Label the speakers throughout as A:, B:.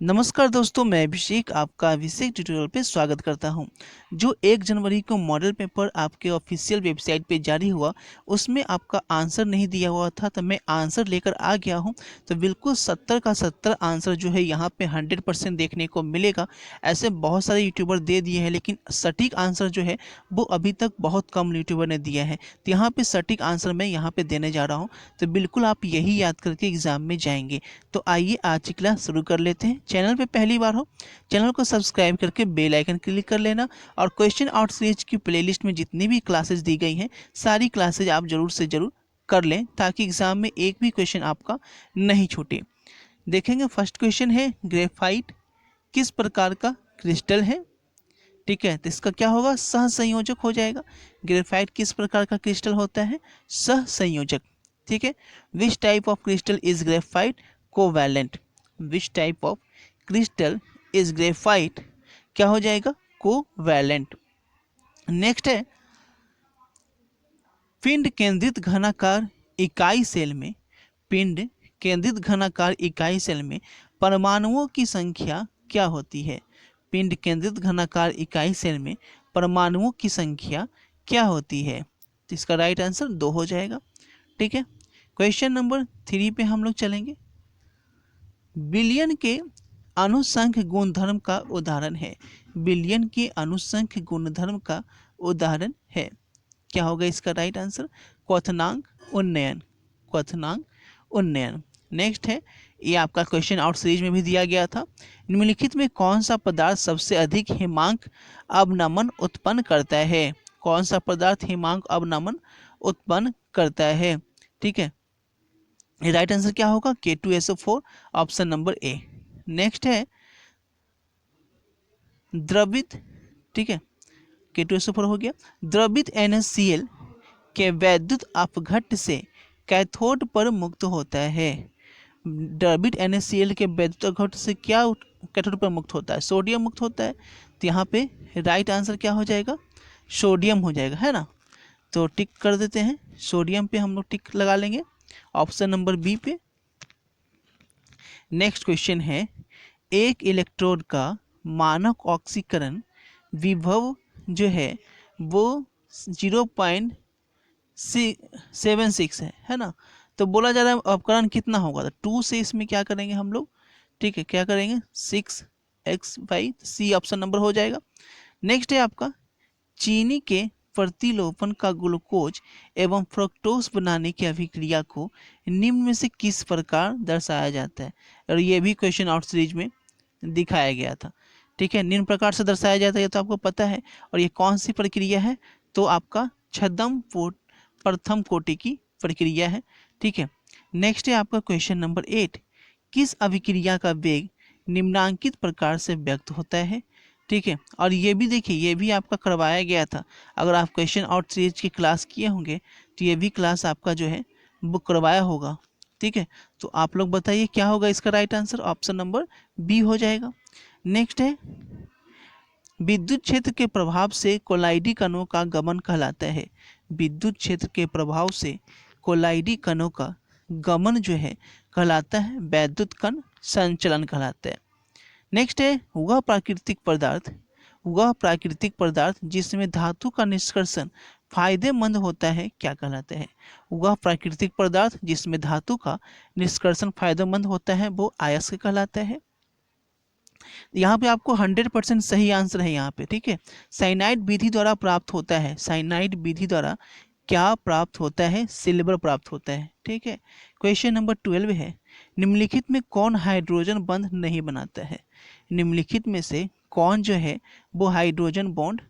A: नमस्कार दोस्तों, मैं अभिषेक आपका अभिषेक ट्यूटोरियल पे स्वागत करता हूं। जो 1 जनवरी को मॉडल पेपर आपके ऑफिशियल वेबसाइट पे जारी हुआ, उसमें आपका आंसर नहीं दिया हुआ था, तो मैं आंसर लेकर आ गया हूं। तो बिल्कुल 70 का 70 आंसर जो है यहाँ पे 100% देखने को मिलेगा। ऐसे बहुत सारे यूट्यूबर दे दिए हैं, लेकिन सटीक आंसर जो है वो अभी तक बहुत कम यूट्यूबर ने दिया है। तो यहाँ पे सटीक आंसर मैं यहाँ पे देने जा रहा हूँ, तो बिल्कुल आप यही याद करके एग्जाम में जाएंगे। तो आइए आज की क्लास शुरू कर लेते हैं। चैनल पे पहली बार हो, चैनल को सब्सक्राइब करके बेल आइकन क्लिक कर लेना। और क्वेश्चन आउट सीरीज की प्लेलिस्ट में जितनी भी क्लासेस दी गई हैं, सारी क्लासेज आप जरूर से जरूर कर लें, ताकि एग्जाम में एक भी क्वेश्चन आपका नहीं छूटे। देखेंगे, फर्स्ट क्वेश्चन है, ग्रेफाइट किस प्रकार का क्रिस्टल है? ठीक है, तो इसका क्या होगा? सहसंयोजक हो जाएगा। ग्रेफाइट किस प्रकार का क्रिस्टल होता है? सहसंयोजक। ठीक है। Which type of crystal is graphite? Covalent. Which type of crystal is graphite? क्या हो जाएगा? कोवैलेंट। नेक्स्ट है, पिंड केंद्रित घनाकार इकाई सेल में, पिंड केंद्रित घनाकार इकाई सेल में परमाणुओं की संख्या क्या होती है? पिंड केंद्रित घनाकार इकाई सेल में परमाणुओं की संख्या क्या होती है? तो इसका राइट आंसर 2 हो जाएगा। ठीक है। क्वेश्चन नंबर 3 पे हम लोग चलेंगे। बिलियन के अनुसंख्य गुणधर्म का उदाहरण है। बिलियन के अनुसंख्य गुणधर्म का उदाहरण है। क्या होगा इसका राइट आंसर? क्वथनांक उन्नयन। क्वथनांक उन्नयन। नेक्स्ट है, ये आपका क्वेश्चन आउट सीरीज में भी दिया गया था। निम्नलिखित में कौन सा पदार्थ सबसे अधिक हिमांक अवनमन उत्पन्न करता है? कौन सा पदार्थ हिमांक अवनमन उत्पन्न करता है? ठीक है, राइट आंसर क्या होगा? K2SO4, ऑप्शन नंबर ए। नेक्स्ट है, द्रवित, ठीक है, K2SO4 हो गया। द्रवित NaCl के वैद्युत अपघट्ट से कैथोड पर मुक्त होता है। द्रवित NaCl के वैद्युत अपघट्ट से क्या कैथोड पर मुक्त होता है? सोडियम मुक्त होता है। तो यहाँ पे राइट आंसर क्या हो जाएगा? सोडियम हो जाएगा, है ना। तो टिक कर देते हैं, सोडियम पे हम लोग टिक लगा लेंगे, ऑप्शन नंबर बी पे। नेक्स्ट क्वेश्चन है, एक इलेक्ट्रोड का मानक ऑक्सीकरण विभव जो है वो 0.76 है ना। तो बोला जा रहा है अपकरण कितना होगा? तो 2 से इसमें क्या करेंगे हम लोग? ठीक है, क्या करेंगे? 6x/c, ऑप्शन नंबर हो जाएगा। नेक्स्ट है आपका, चीनी के प्रतिलोपन का ग्लूकोज एवं फ्रक्टोज बनाने की अभिक्रिया को निम्न में से किस प्रकार दर्शाया जाता है? और ये भी क्वेश्चन आउट सीरीज में दिखाया गया था। ठीक है, निम्न प्रकार से दर्शाया जाता है, ये तो आपको पता है। और ये कौन सी प्रक्रिया है? तो आपका छद्म प्रथम कोटि की प्रक्रिया है। ठीक है। नेक्स्ट है आपका क्वेश्चन नंबर 8, किस अभिक्रिया का वेग निम्नांकित प्रकार से व्यक्त होता है? ठीक है, और ये भी देखिए, ये भी आपका करवाया गया था। अगर आप क्वेश्चन आउट सीरीज की क्लास किए होंगे तो ये भी क्लास आपका जो है वो करवाया होगा। ठीक है, तो आप लोग बताइए क्या होगा इसका right answer? Option number B हो जाएगा। नेक्स्ट है, विद्युत क्षेत्र के प्रभाव से कोलाइडी कणों का गमन कहलाता है। विद्युत क्षेत्र के प्रभाव से कोलाइडी कणों का गमन जो है कहलाता है वैद्युत कण संचलन कहलाता है। नेक्स्ट है, वह प्राकृतिक पदार्थ जिसमें धातु का निष्कर्षण फायदेमंद होता है क्या कहलाता है? वह प्राकृतिक पदार्थ जिसमें धातु का निष्कर्षण फायदेमंद होता है वो अयस्क कहलाता है। यहाँ पे आपको 100% सही आंसर है यहाँ पे। ठीक है, साइनाइड विधि द्वारा प्राप्त होता है। साइनाइड विधि द्वारा क्या प्राप्त होता है? सिल्वर प्राप्त होता है। ठीक है। क्वेश्चन नंबर 12 है, निम्नलिखित में कौन हाइड्रोजन बंध नहीं बनाता है? निम्नलिखित में से कौन जो है वो हाइड्रोजन बॉन्ड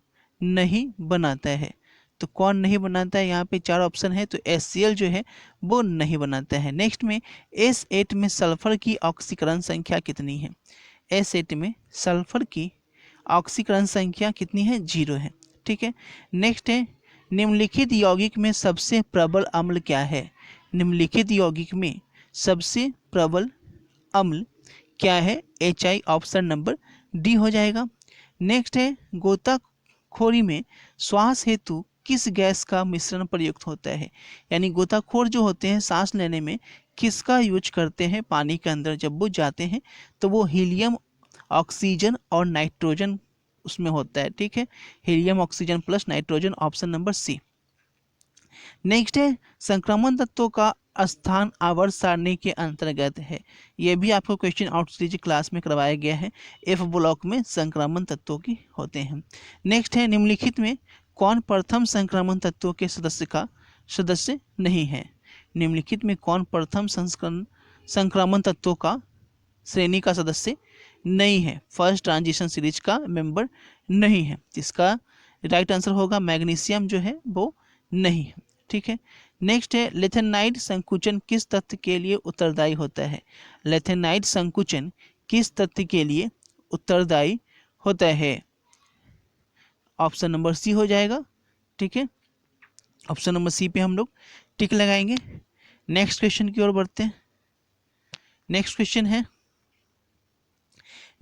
A: नहीं बनाता है? तो कौन नहीं बनाता है? यहाँ पे 4 ऑप्शन है, तो HCl जो है वो नहीं बनाता है। नेक्स्ट में, S8 में सल्फर की ऑक्सीकरण संख्या कितनी है? S8 में सल्फर की ऑक्सीकरण संख्या कितनी है? 0 है। ठीक है। नेक्स्ट है, निम्नलिखित यौगिक में सबसे प्रबल अम्ल क्या है? निम्नलिखित यौगिक में सबसे प्रबल अम्ल क्या है? HI, ऑप्शन नंबर डी हो जाएगा। नेक्स्ट है, गोताखोरी में श्वास हेतु किस गैस का मिश्रण प्रयुक्त होता है। यानी गोताखोर जो होते हैं सांस लेने में किसका यूज करते हैं पानी के अंदर जब वो जाते हैं, तो वो हीलियम, ऑक्सीजन और नाइट्रोजन उसमें होता है। ठीक है, helium, oxygen plus nitrogen, option number C. Next है संक्रमण तत्वों का स्थान आवर्त सारणी के अंतर्गत है। यह भी आपको क्वेश्चन आउटरीच क्लास में करवाया गया है। एफ ब्लॉक में संक्रमण तत्वों की होते हैं। नेक्स्ट है निम्नलिखित में कौन प्रथम संक्रमण तत्वों के सदस्य नहीं है। निम्नलिखित में कौन प्रथम संक्रमण तत्वों का श्रेणी का सदस्य नहीं है, फर्स्ट ट्रांजिशन सीरीज का मेंबर नहीं है। इसका राइट आंसर होगा मैग्नीशियम जो है वो नहीं है। ठीक है, नेक्स्ट है लेथेनाइड संकुचन किस तत्व के लिए उत्तरदायी होता है। लेथेनाइड संकुचन किस तत्व के लिए उत्तरदायी होता है। ऑप्शन नंबर सी हो जाएगा। ठीक है, ऑप्शन नंबर सी पे हम लोग टिक लगाएंगे। नेक्स्ट क्वेश्चन की ओर बढ़ते हैं। नेक्स्ट क्वेश्चन है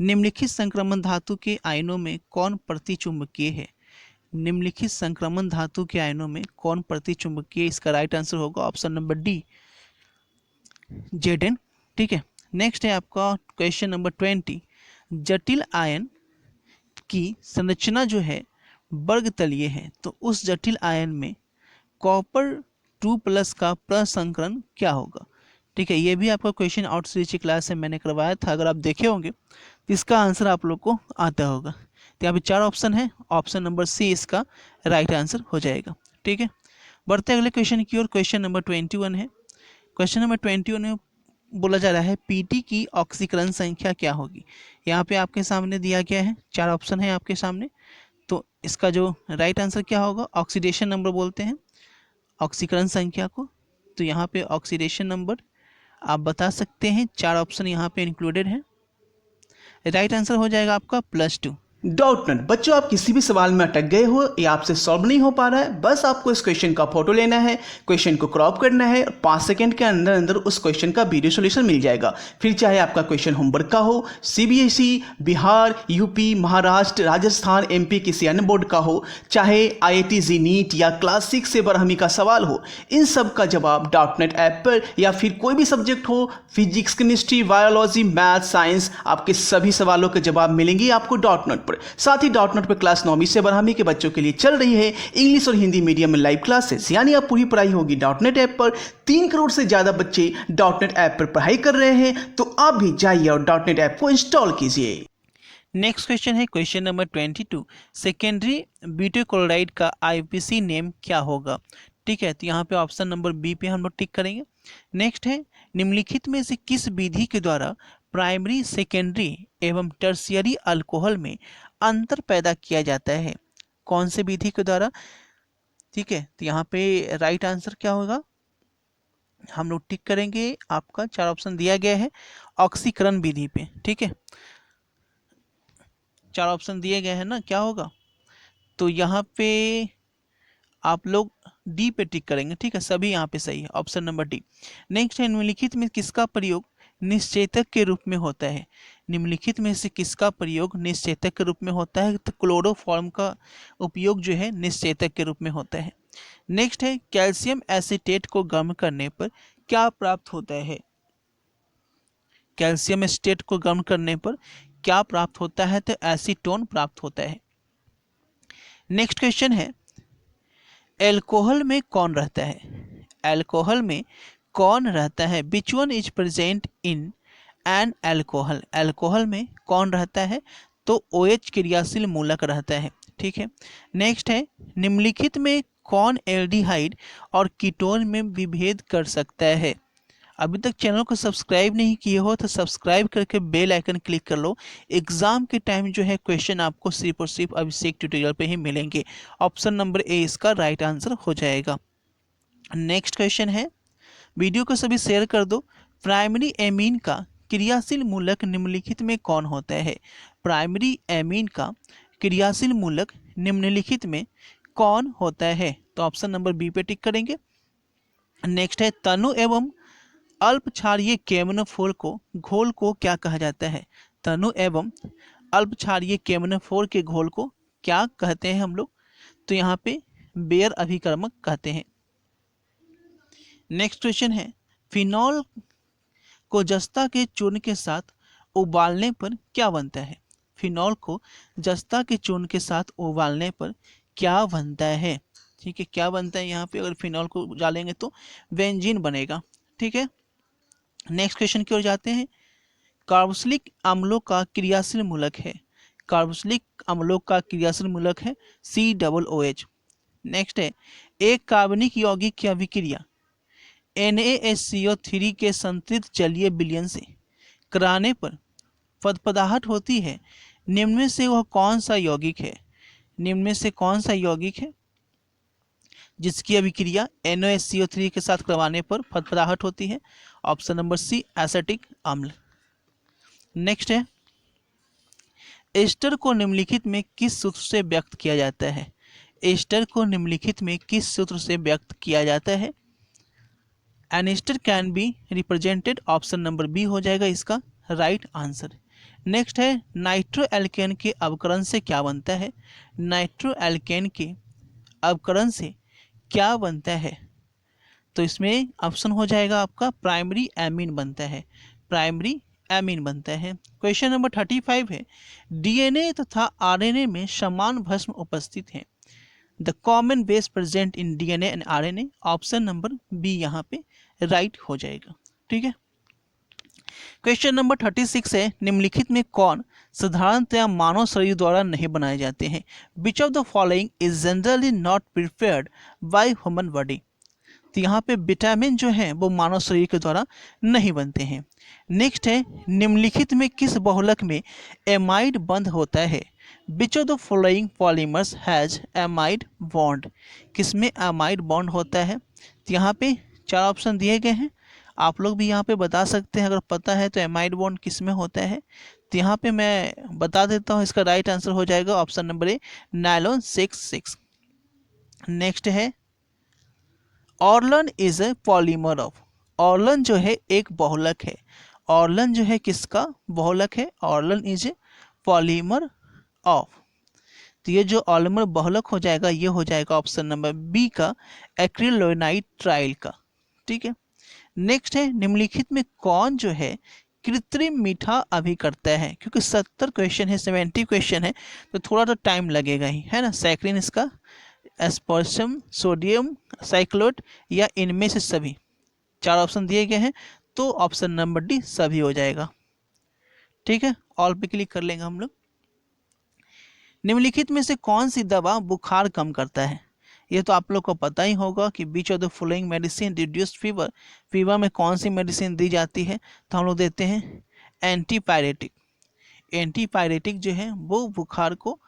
A: निम्नलिखित संक्रमण धातु के आयनों में कौन प्रतिचुंबकीय है। निम्नलिखित संक्रमण धातु के आयनों में कौन प्रतिचुंबकीय। इसका राइट आंसर होगा ऑप्शन नंबर डी, Zn। ठीक है, नेक्स्ट है आपका क्वेश्चन नंबर 20। जटिल आयन की संरचना जो है वर्ग तलीय है, तो उस जटिल आयन में कॉपर 2+ का प्रसंकरण क्या होगा। ठीक है, ये भी आपका क्वेश्चन आउटरीच क्लास से मैंने करवाया था, अगर आप देखे होंगे तो इसका आंसर आप लोग को आता होगा। तो यहाँ पे 4 ऑप्शन है, ऑप्शन नंबर सी इसका राइट आंसर हो जाएगा। ठीक है, बढ़ते अगले क्वेश्चन की ओर। क्वेश्चन नंबर 21 है। क्वेश्चन नंबर 21 में बोला जा रहा है पीटी की ऑक्सीकरण संख्या क्या होगी। यहाँ पे आपके सामने दिया गया है, 4 ऑप्शन है आपके सामने। तो इसका जो राइट आंसर क्या होगा, ऑक्सीडेशन नंबर बोलते हैं ऑक्सीकरण संख्या को। तो यहाँ पे ऑक्सीडेशन नंबर आप बता सकते हैं, 4 ऑप्शन यहाँ पे इंक्लूडेड है। राइट आंसर हो जाएगा आपका +2।
B: डाउट नट बच्चों, आप किसी भी सवाल में अटक गए हो या आपसे सॉल्व नहीं हो पा रहा है, बस आपको इस क्वेश्चन का फोटो लेना है, क्वेश्चन को क्रॉप करना है, 5 सेकंड के अंदर अंदर उस क्वेश्चन का वीडियो सॉल्यूशन मिल जाएगा। फिर चाहे आपका क्वेश्चन होमवर्क का हो, CBSE, Bihar, UP, Maharashtra, Rajasthan, MP किसी अन्य बोर्ड का हो, चाहे IIT जी नीट या क्लास 6 से बरहमी का सवाल हो, इन सब का जवाब डाउट नेट ऐप पर, या फिर कोई भी सब्जेक्ट हो, physics, chemistry, biology, math, science, आपके सभी सवालों के जवाब मिलेंगे आपको डाउट नेट पर। साथ ही डॉट नेट पर क्लास 9वीं से 12वीं के बच्चों के लिए चल रही है इंग्लिश और हिंदी मीडियम में लाइव क्लासेस, यानी अब पूरी पढ़ाई होगी डॉट नेट ऐप पर। 3 करोड़ से ज्यादा बच्चे डॉट नेट ऐप पर पढ़ाई कर रहे हैं, तो आप भी जाइए और डॉट नेट ऐप को इंस्टॉल कीजिए।
A: नेक्स्ट क्वेश्चन है क्वेश्चन नंबर 22। सेकेंडरी ब्यूटाइल का IUPAC नेम क्या होगा। ठीक है, तो यहाँ पे ऑप्शन नंबर बी पे हम लोग टिक करेंगे। नेक्स्ट है निम्नलिखित में से किस विधि के द्वारा प्राइमरी, सेकेंडरी एवं टर्शियरी अल्कोहल में अंतर पैदा किया जाता है। कौन से विधि के द्वारा। ठीक है, तो यहाँ पे राइट आंसर क्या होगा, हम लोग टिक करेंगे। आपका 4 ऑप्शन दिया गया है ऑक्सीकरण विधि पे। ठीक है, 4 ऑप्शन दिए गए हैं ना, क्या होगा, तो यहाँ पे आप लोग डी पे टिक करेंगे। ठीक है, सभी यहाँ पे सही है, ऑप्शन नंबर डी। नेक्स्ट है निम्नलिखित में किसका प्रयोग निश्चेतक के रूप में होता है। निम्नलिखित में से किसका प्रयोग निश्चेतक के रूप में होता है, तो क्लोरोफॉर्म का उपयोग जो है निश्चेतक के रूप में होता है। नेक्स्ट है कैल्शियम एसीटेट को गर्म करने पर क्या प्राप्त होता है। कैल्शियम एसीटेट को गर्म करने पर क्या प्राप्त होता है, तो एसीटोन प्राप्त होता है। नेक्स्ट क्वेश्चन है एल्कोहल में कौन रहता है। एल्कोहल में कौन रहता है, which one is present in an alcohol. Alcohol में कौन रहता है, तो OH क्रियाशील मूलक रहता है। ठीक है, नेक्स्ट है निम्नलिखित में कौन एल्डिहाइड और कीटोन में विभेद कर सकता है। अभी तक चैनल को सब्सक्राइब नहीं किए हो तो सब्सक्राइब करके बेल आइकन क्लिक कर लो। एग्जाम के टाइम जो है क्वेश्चन आपको सिर्फ और सिर्फ अभिषेक ट्यूटोरियल पे ही मिलेंगे। ऑप्शन नंबर ए इसका राइट आंसर हो जाएगा। नेक्स्ट क्वेश्चन है, वीडियो को सभी शेयर कर दो। प्राइमरी एमीन का क्रियाशील मूलक निम्नलिखित में कौन होता है। प्राइमरी एमीन का क्रियाशील मूलक निम्नलिखित में कौन होता है, तो ऑप्शन नंबर बी पे टिक करेंगे। नेक्स्ट है तनु एवं अल्प क्षारीय केमनोफोर को घोल को क्या कहा जाता है। तनु एवं अल्प क्षारीय केमनोफोर के घोल को क्या कहते हैं हम लोग, तो यहाँ पे बेयर अभिकर्मक कहते हैं। नेक्स्ट क्वेश्चन है, फिनॉल को जस्ता के चूर्ण के साथ उबालने पर क्या बनता है? फिनॉल को जस्ता के चूर्ण के साथ उबालने पर क्या बनता है? ठीक है, क्या बनता है यहाँ पे? अगर फिनॉल को डालेंगे तो बेंजीन बनेगा। ठीक है, नेक्स्ट क्वेश्चन की ओर जाते हैं। कार्बोक्सिलिक अम्लों का क्रियाशील मूलक है। कार्बोक्सिलिक अम्लों का क्रियाशील मूलक है COOH। नेक्स्ट है, एक कार्बनिक यौगिक की अभिक्रिया NaHCO3 के संतृप्त जलीय विलयन से कराने पर फदफदाहट होती है। निम्न में से वह कौन सा यौगिक है? निम्न में से कौन सा यौगिक है जिसकी अभिक्रिया NaHCO3 के साथ करवाने पर फदफदाहट होती है? ऑप्शन नंबर सी, एसिटिक अम्ल। नेक्स्ट है, एस्टर को निम्नलिखित में किस सूत्र से व्यक्त किया जाता है? एस्टर को निम्नलिखित में किस सूत्र से व्यक्त किया जाता है? An ester can be represented, option number B हो जाएगा इसका राइट आंसर। नेक्स्ट है, नाइट्रो एल्केन के अवकरण से क्या बनता है? नाइट्रो एल्केन के अवकरण से क्या बनता है? तो इसमें ऑप्शन हो जाएगा आपका प्राइमरी एमीन बनता है, प्राइमरी एमीन बनता है। क्वेश्चन नंबर 35 है, डीएनए तथा आरएनए में समान भस्म उपस्थित है। The common base present in DNA and RNA, option number B यहाँ पे राइट हो जाएगा। ठीक है, क्वेश्चन नंबर 36 है, निम्नलिखित में कौन साधारणतया मानव शरीर द्वारा नहीं बनाए जाते हैं? विच of the following is generally not prepared by human body? तो यहाँ पे विटामिन जो है वो मानव शरीर के द्वारा नहीं बनते हैं। नेक्स्ट है, निम्नलिखित में किस बहुलक में एमाइड बंध होता है? Which of the following polymers has amide bond? किसमें एमाइड बॉन्ड होता है? तो यहाँ पे 4 ऑप्शन दिए गए हैं, आप लोग भी यहाँ पे बता सकते हैं अगर पता है तो एमाइड बॉन्ड किसमें होता है। तो यहाँ पे मैं बता देता हूँ, इसका राइट आंसर हो जाएगा ऑप्शन नंबर ए, नायलॉन 6। नेक्स्ट है, ऑर्लन इज ए पॉलीमर ऑफ। ऑर्लन जो है एक बहुलक है। ऑर्लन जो है किसका बहुलक है? ऑर्लन इज ए पॉलीमर ऑफ। तो ये जो ऑर्लमर बहुलक हो जाएगा ये हो जाएगा ऑप्शन नंबर बी का एक्रिलोनाइट ट्रायल का। ठीक है, नेक्स्ट है, निम्नलिखित में कौन जो है कृत्रिम मीठा अभी करता है? क्योंकि 70 क्वेश्चन है, 70 क्वेश्चन है तो थोड़ा तो टाइम लगेगा ही, है ना। सैक्रिन इसका, एस्पर्सम, सोडियम साइक्लोट या इनमें से सभी। 4 ऑप्शन दिए गए हैं तो ऑप्शन नंबर डी सभी हो जाएगा। ठीक है, ऑल पे क्लिक कर लेंगे हम लोग। निम्नलिखित में से कौन सी दवा बुखार कम करता है? ये तो आप लोग को पता ही होगा कि which of the following medicine reduced fever. Fever में कौन सी मेडिसिन दी जाती है? तो हम लोग देते हैं एंटीपायरेटिक। एंटीपायरेटिक जो है वो बुखार को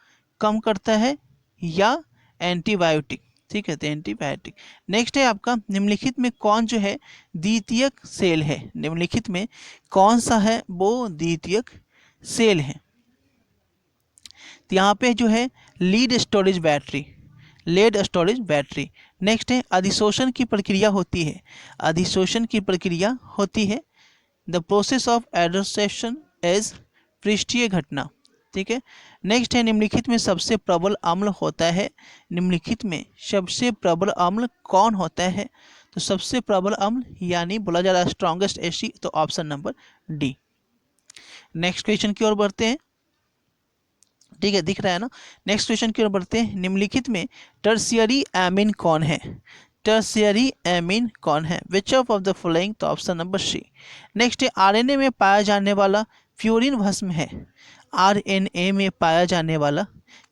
A: कम करता है या एंटीबायोटिक। ठीक है, तो एंटीबायोटिक। नेक्स्ट है आपका, निम्नलिखित में कौन जो है द्वितीयक सेल है? निम्नलिखित में कौन सा है वो द्वितीयक सेल है? तो यहाँ पे जो है lead storage battery, lead storage battery. Next है, अधिशोषण की प्रक्रिया होती है। अधिशोषण की प्रक्रिया होती है द प्रोसेस ऑफ एडोसेशन एज पृष्ठीय घटना। ठीक है, नेक्स्ट है, निम्नलिखित में सबसे प्रबल अम्ल होता है। निम्नलिखित में सबसे प्रबल अम्ल कौन होता है? तो सबसे प्रबल अम्ल यानी बोला जा रहा है स्ट्रॉन्गेस्ट एसिड, तो option number D. Next question की ओर बढ़ते हैं। ठीक है, दिख रहा है ना। नेक्स्ट क्वेश्चन की ओर बढ़ते हैं। निम्नलिखित में टर्शियरी एमीन कौन है? टर्शियरी एमीन कौन है? विच ऑफ द फॉलोइंग, तो ऑप्शन नंबर सी। नेक्स्ट है, आरएनए में पाया जाने वाला फ्यूरिन भस्म है। आरएनए में पाया जाने वाला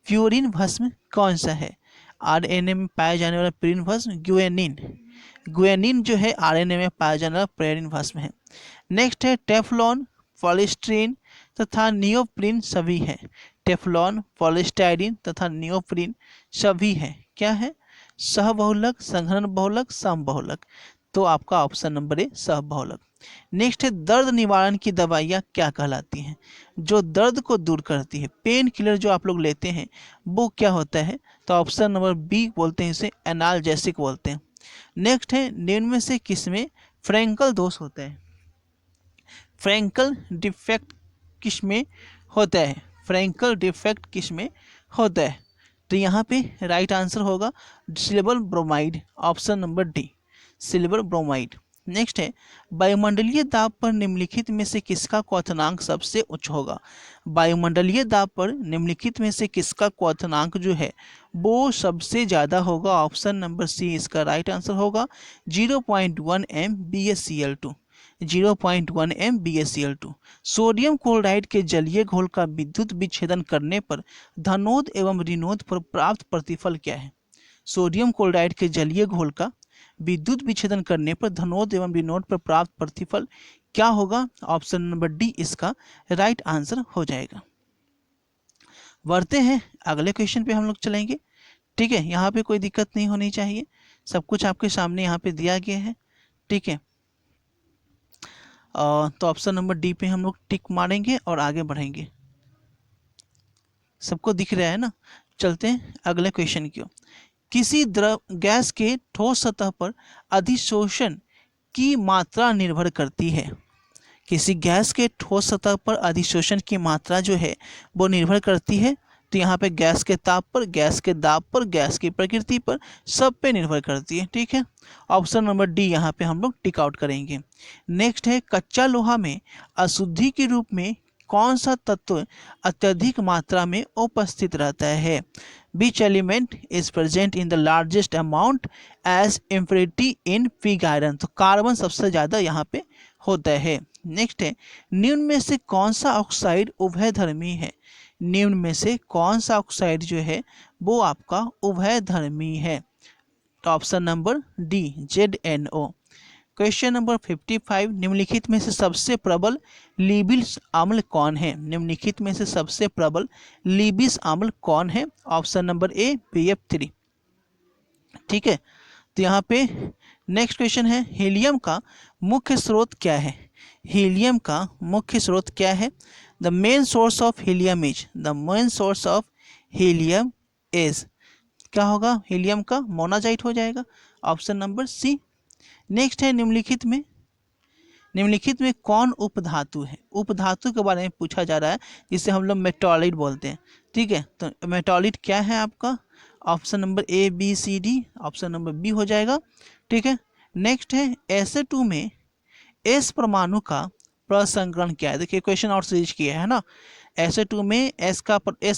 A: फ्यूरिन भस्म कौन सा है? आरएनए में पाया जाने वाला फ्यूरिन भस्म ग्वेनिन। ग्वेनिन जो है आरएनए में पाया जाने वाला फ्यूरिन भस्म है। नेक्स्ट है, टेफ्लॉन, पॉलीस्टीरीन तथा नियोप्रीन सभी है। टेफ्लॉन, पॉलीस्टाइरीन तथा नियोप्रीन सभी है क्या है? सहबहुलक, संघनन बहुलक, समबहुलक। तो आपका ऑप्शन नंबर ए सहबहुलक। नेक्स्ट है, दर्द निवारण की दवाइयाँ क्या कहलाती हैं? जो दर्द को दूर करती है, पेन किलर जो आप लोग लेते हैं वो क्या होता है? तो ऑप्शन नंबर बी बोलते हैं, इसे एनाल्जेसिक बोलते हैं। नेक्स्ट है, निम्न में से किसमें फ्रैंकल दोष होता है? फ्रैंकल डिफेक्ट किसमें होता है? फ्रैंकल डिफेक्ट किसमें होता है? तो यहाँ पे राइट आंसर होगा silver bromide, option number D, silver bromide. Next है, वायुमंडलीय दाब पर निम्नलिखित में से किसका क्वथनांक सबसे उच्च होगा? वायुमंडलीय दाब पर निम्नलिखित में से किसका क्वथनांक जो है वो सबसे ज़्यादा होगा? ऑप्शन नंबर सी इसका राइट आंसर होगा 0.1 m BaCl2, 0.1 m BaCl2। Sodium chloride के जलीय घोल का विद्युत विच्छेदन करने पर धनोद एवं ऋणोद पर प्राप्त प्रतिफल क्या है? सोडियम क्लोराइड के जलीय घोल का विद्युत विच्छेदन करने पर धनोद एवं ऋणोद पर प्राप्त प्रतिफल क्या होगा? ऑप्शन नंबर डी इसका राइट आंसर हो जाएगा। बढ़ते हैं अगले क्वेश्चन पे हम लोग चलेंगे। ठीक है, यहाँ पे कोई दिक्कत नहीं होनी चाहिए, सब कुछ आपके सामने यहाँ पे दिया गया है। ठीक है, तो ऑप्शन नंबर डी पे हम लोग टिक मारेंगे और आगे बढ़ेंगे। सबको दिख रहा है ना? चलते हैं अगले क्वेश्चन की ओर। किसी द्रव गैस के ठोस सतह पर अधिशोषण की मात्रा निर्भर करती है। किसी गैस के ठोस सतह पर अधिशोषण की मात्रा जो है वो निर्भर करती है। तो यहाँ पे गैस के ताप पर, गैस के दाब पर, गैस की प्रकृति पर, सब पे निर्भर करती है। ठीक है, ऑप्शन नंबर डी यहाँ पे हम लोग टिक आउट करेंगे। नेक्स्ट है, कच्चा लोहा में अशुद्धि के रूप में कौन सा तत्व अत्यधिक मात्रा में उपस्थित रहता है? Which element is present in the largest amount as impurity in pig iron? तो कार्बन सबसे ज़्यादा यहाँ पे होता है। नेक्स्ट है, निम्न में से कौन सा ऑक्साइड उभयधर्मी है? निम्न में से कौन सा ऑक्साइड जो है वो आपका उभयधर्मी है? तो option number D ZNO। Question number 55, निम्नलिखित में से सबसे प्रबल लीबिस अम्ल कौन है? निम्नलिखित में से सबसे प्रबल लीबिस अम्ल कौन है? ऑप्शन नंबर ए BF3। ठीक है, तो यहाँ पे नेक्स्ट क्वेश्चन है, हीलियम का मुख्य स्रोत क्या है? हीलियम का मुख्य स्रोत क्या है? The main source of helium is, the main source of helium is, क्या होगा? हीलियम का मोनाजाइट हो जाएगा, ऑप्शन नंबर सी। नेक्स्ट है, निम्नलिखित में कौन उपधातु है? उपधातु के बारे में पूछा जा रहा है, जिसे हम लोग मेटालिट बोलते हैं। ठीक है, तो मेटालिट क्या है आपका? Option number A BCD, option number B हो जाएगा। ठीक है, नेक्स्ट है, SA2 में एस परमाणु का प्रसंकरण क्या है? देखिए क्वेश्चन और सीरीज किया है ना, SA2 में एस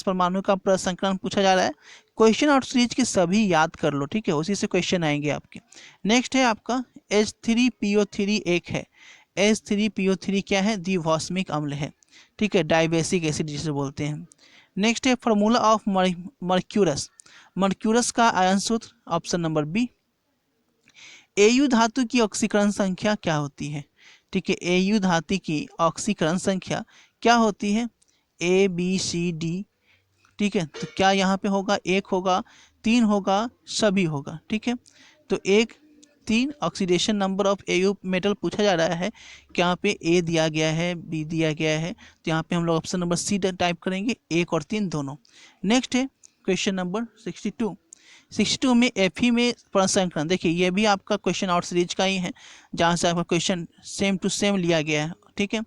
A: परमाणु का प्रसंकरण पूछा जा रहा है। क्वेश्चन और सीरीज के सभी याद कर लो। ठीक है, उसी से क्वेश्चन आएंगे आपके। नेक्स्ट है आपका H3PO3 एक है। H3PO3 क्या है? द्विभौष्मिक अम्ल है। ठीक है, डाइबेसिक एसिड जिसे बोलते हैं। नेक्स्ट है, फार्मूला ऑफ मर्क्यूरस, मर्क्यूरस का आयन सूत्र, ऑप्शन नंबर बी। Au धातु की ऑक्सीकरण संख्या क्या होती है? ठीक है, Au धातु की ऑक्सीकरण संख्या क्या होती है? ABCD। ठीक है, तो क्या यहाँ पे होगा? 1 होगा, 3 होगा, सभी होगा। ठीक है, तो 1, 3 oxidation number of Au metal पूछा जा रहा है। क्या यहाँ पे A दिया गया है, B दिया गया है, तो यहाँ पे हम लोग ऑप्शन नंबर सी टाइप करेंगे, 1 और 3 दोनों। नेक्स्ट है क्वेश्चन नंबर 62 में Fe में प्रसंकरण, देखिए ये भी आपका क्वेश्चन आउट सीरीज का ही है, जहाँ से आपका क्वेश्चन सेम टू सेम लिया गया है। ठीक है,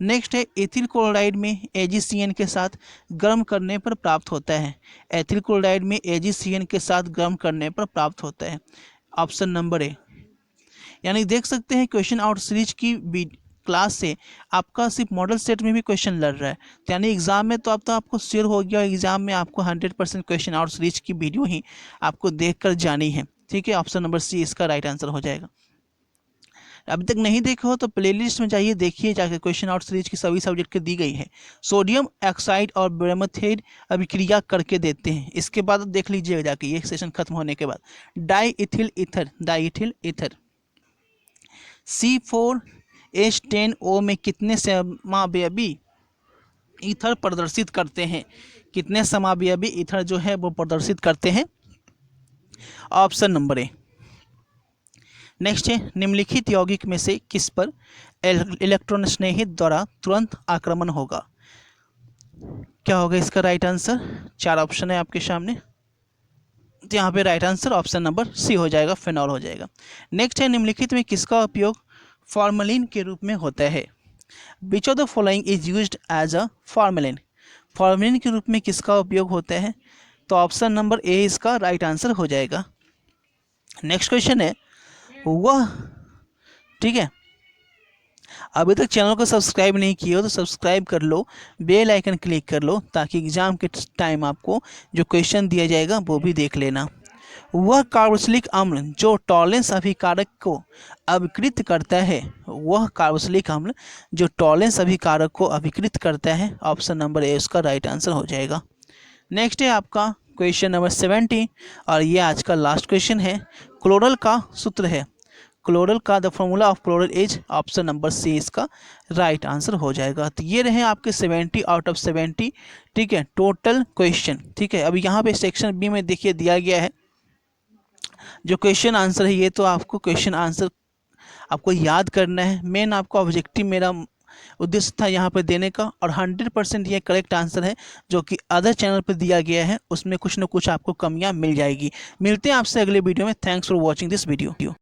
A: नेक्स्ट है, एथिल क्लोराइड में AgCN के साथ गर्म करने पर प्राप्त होता है। एथिल क्लोराइड में AgCN के साथ गर्म करने पर प्राप्त होता है, ऑप्शन नंबर ए। यानी देख सकते हैं क्वेश्चन आउट सीरीज की क्लास से आपका सिर्फ मॉडल सेट में भी क्वेश्चन लड़ रहा है, तो यानी एग्जाम में तो अब तो आपको श्योर हो गया, एग्जाम में आपको 100% क्वेश्चन आउट सीरीज की वीडियो ही आपको देखकर जानी है। ठीक है, ऑप्शन नंबर सी इसका राइट आंसर हो जाएगा। अभी तक नहीं देखे हो तो प्लेलिस्ट में जाइए, देखिए जाकर, क्वेश्चन आउट सीरीज की सभी सब्जेक्ट की दी गई है। सोडियम ऑक्साइड और ब्रोमेथेड अभिक्रिया करके देते हैं, इसके बाद देख लीजिएगा जाके, ये सेशन खत्म होने के बाद। डाईइथिल ईथर C4H10O में कितने समावयवी ईथर प्रदर्शित करते हैं? कितने समावयवी ईथर जो है वो प्रदर्शित करते हैं? ऑप्शन नंबर ए। नेक्स्ट है, निम्नलिखित यौगिक में से किस पर इलेक्ट्रॉन स्नेहित द्वारा तुरंत आक्रमण होगा? क्या होगा इसका राइट आंसर? 4 ऑप्शन है आपके सामने, तो यहाँ पे right answer option number C हो जाएगा, फेनॉल हो जाएगा। नेक्स्ट है, निम्नलिखित में किसका उपयोग फॉर्मलिन के रूप में होता है? Which of the following is used as a formalin? Formalin के रूप में किसका उपयोग होता है? तो ऑप्शन नंबर ए इसका राइट आंसर हो जाएगा। नेक्स्ट क्वेश्चन है वह, ठीक है, अभी तक चैनल को सब्सक्राइब नहीं किया हो तो सब्सक्राइब कर लो, बेल आइकन क्लिक कर लो, ताकि एग्जाम के टाइम आपको जो क्वेश्चन दिया जाएगा वो भी देख लेना। वह कार्बोक्सिलिक अम्ल जो टॉलेंस अभिकारक को अभिकृत करता है, वह कार्बोक्सिलिक अम्ल जो टॉलेंस अभिकारक को अभिकृत करता है, ऑप्शन नंबर ए उसका राइट आंसर हो जाएगा। नेक्स्ट है आपका क्वेश्चन नंबर 70 और ये आज का लास्ट क्वेश्चन है। क्लोरल का सूत्र है, क्लोरल का the formula of chloral is, option number C इसका राइट आंसर हो जाएगा। तो ये रहे आपके 70 आउट ऑफ 70, ठीक है, टोटल क्वेश्चन, ठीक है। अब यहाँ पे सेक्शन बी में देखिए दिया गया है जो क्वेश्चन आंसर है, ये तो आपको क्वेश्चन आंसर आपको याद करना है। मेन आपको ऑब्जेक्टिव मेरा उद्देश्य था यहाँ पर देने का, और 100% ये करेक्ट आंसर है। जो कि अदर चैनल पर दिया गया है उसमें कुछ ना कुछ आपको कमियाँ मिल जाएगी। मिलते हैं आपसे अगले वीडियो में। Thanks for watching this video.